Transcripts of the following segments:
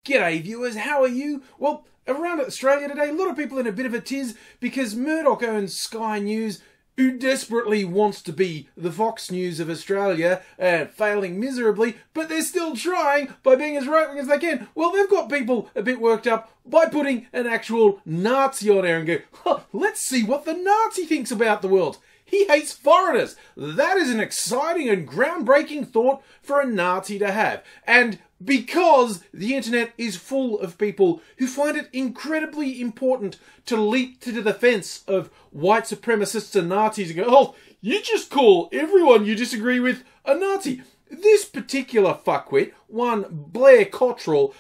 G'day viewers, how are you? Well, around Australia today, a lot of people in a bit of a tiz because Murdoch owns Sky News, who desperately wants to be the Fox News of Australia, failing miserably, but they're still trying by being as right-wing as they can. Well, they've got people a bit worked up by putting an actual Nazi on air and go, huh, let's see what the Nazi thinks about the world. He hates foreigners. That is an exciting and groundbreaking thought for a Nazi to have. And because the internet is full of people who find it incredibly important to leap to the defense of white supremacists and Nazis and go, oh, you just call everyone you disagree with a Nazi. This particular fuckwit, one Blair Cottrell,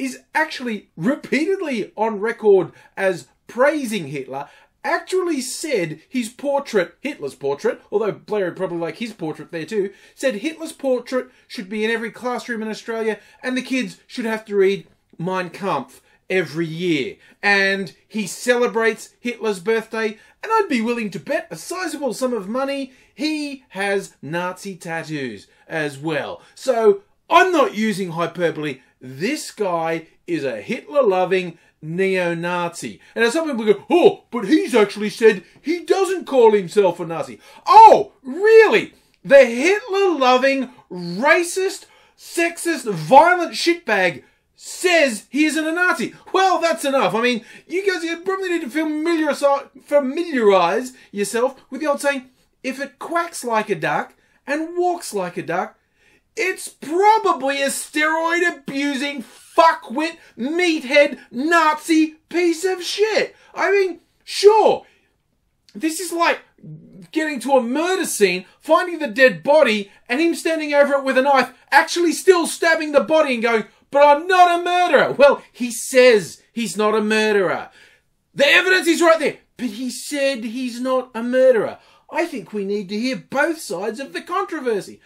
is actually repeatedly on record as praising Hitler, actually said his portrait, Hitler's portrait, although Blair would probably like his portrait there too, said Hitler's portrait should be in every classroom in Australia and the kids should have to read Mein Kampf every year. And he celebrates Hitler's birthday, and I'd be willing to bet a sizable sum of money he has Nazi tattoos as well. So I'm not using hyperbole. This guy is a Hitler-loving neo-Nazi. And as some people go, oh, but he's actually said he doesn't call himself a Nazi. Oh, really? The Hitler-loving, racist, sexist, violent shitbag says he isn't a Nazi. Well, that's enough. I mean, you guys probably need to familiarize yourself with the old saying, if it quacks like a duck and walks like a duck, it's probably a steroid-abusing fuckwit, meathead, Nazi piece of shit. I mean, sure, this is like getting to a murder scene, finding the dead body, and him standing over it with a knife, actually still stabbing the body and going, but I'm not a murderer. Well, he says he's not a murderer. The evidence is right there, but he said he's not a murderer. I think we need to hear both sides of the controversy.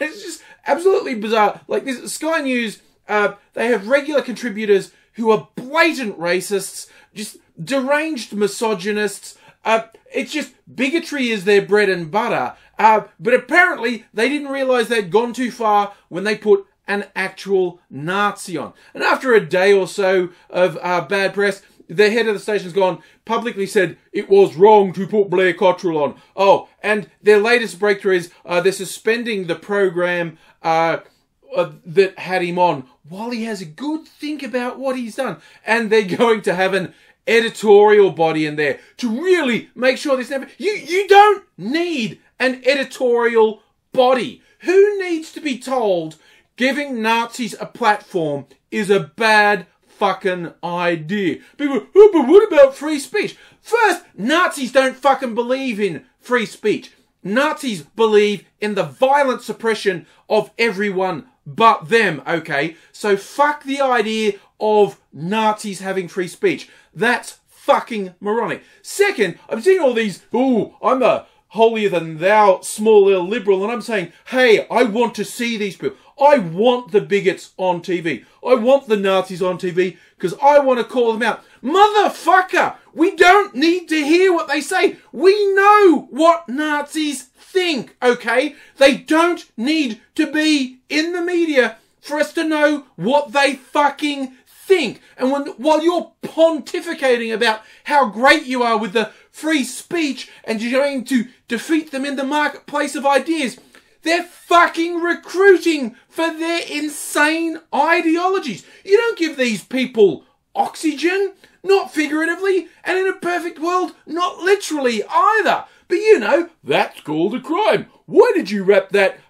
It's just absolutely bizarre. Like this, Sky News, they have regular contributors who are blatant racists, just deranged misogynists. It's just bigotry is their bread and butter. But apparently they didn't realise they'd gone too far when they put an actual Nazi on. And after a day or so of bad press, the head of the station's gone, publicly said it was wrong to put Blair Cottrell on. Oh, and their latest breakthrough is they're suspending the program that had him on while he has a good think about what he's done. And they're going to have an editorial body in there to really make sure this never... You don't need an editorial body. Who needs to be told giving Nazis a platform is a bad fucking idea? People, oh, but what about free speech? First, Nazis don't fucking believe in free speech. Nazis believe in the violent suppression of everyone but them, okay? So fuck the idea of Nazis having free speech. That's fucking moronic. Second, I'm seeing all these, oh, I'm a holier-than-thou small L liberal, and I'm saying, hey, I want to see these people. I want the bigots on TV. I want the Nazis on TV because I want to call them out. Motherfucker, we don't need to hear what they say. We know what Nazis think, okay? They don't need to be in the media for us to know what they fucking think. And while you're pontificating about how great you are with the free speech and you're going to defeat them in the marketplace of ideas, they're fucking recruiting for their insane ideologies. You don't give these people oxygen, not figuratively, and in a perfect world, not literally either. But you know, that's called a crime. Why did you wrap that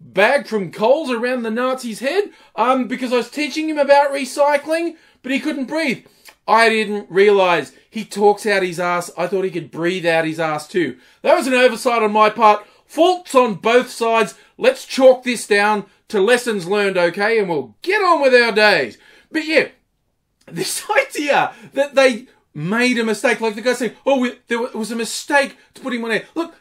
bag from Coles around the Nazi's head? Because I was teaching him about recycling, but he couldn't breathe. I didn't realise he talks out his ass. I thought he could breathe out his ass too. That was an oversight on my part. Faults on both sides. Let's chalk this down to lessons learned, okay? And we'll get on with our days. But yeah, this idea that they made a mistake, like the guy saying, oh, there was a mistake to put him on air. Look,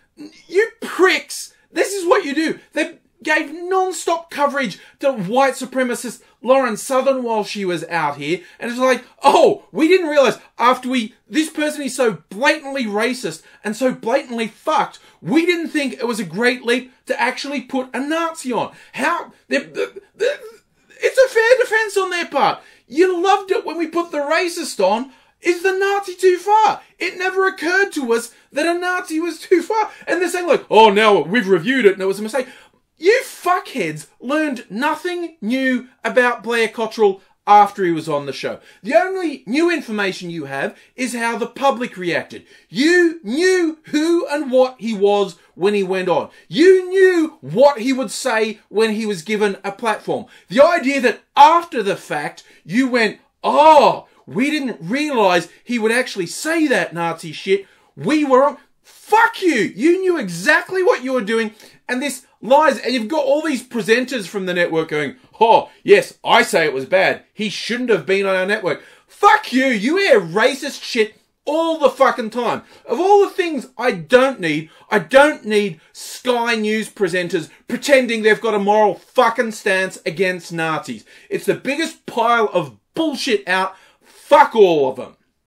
you pricks, this is what you do. They gave non-stop coverage to white supremacist Lauren Southern while she was out here. And it's like, oh, we didn't realise this person is so blatantly racist and so blatantly fucked, we didn't think it was a great leap to actually put a Nazi on. How, it's a fair defence on their part. You loved it when we put the racist on. Is the Nazi too far? It never occurred to us that a Nazi was too far. And they're saying like, oh, now we've reviewed it and it was a mistake. You fuckheads learned nothing new about Blair Cottrell after he was on the show. The only new information you have is how the public reacted. You knew who and what he was when he went on. You knew what he would say when he was given a platform. The idea that after the fact you went, oh, we didn't realise he would actually say that Nazi shit. We were on. Fuck you. You knew exactly what you were doing. And this lies. And you've got all these presenters from the network going, oh, yes, I say it was bad. He shouldn't have been on our network. Fuck you. You hear racist shit all the fucking time. Of all the things I don't need Sky News presenters pretending they've got a moral fucking stance against Nazis. It's the biggest pile of bullshit out. Fuck all of them.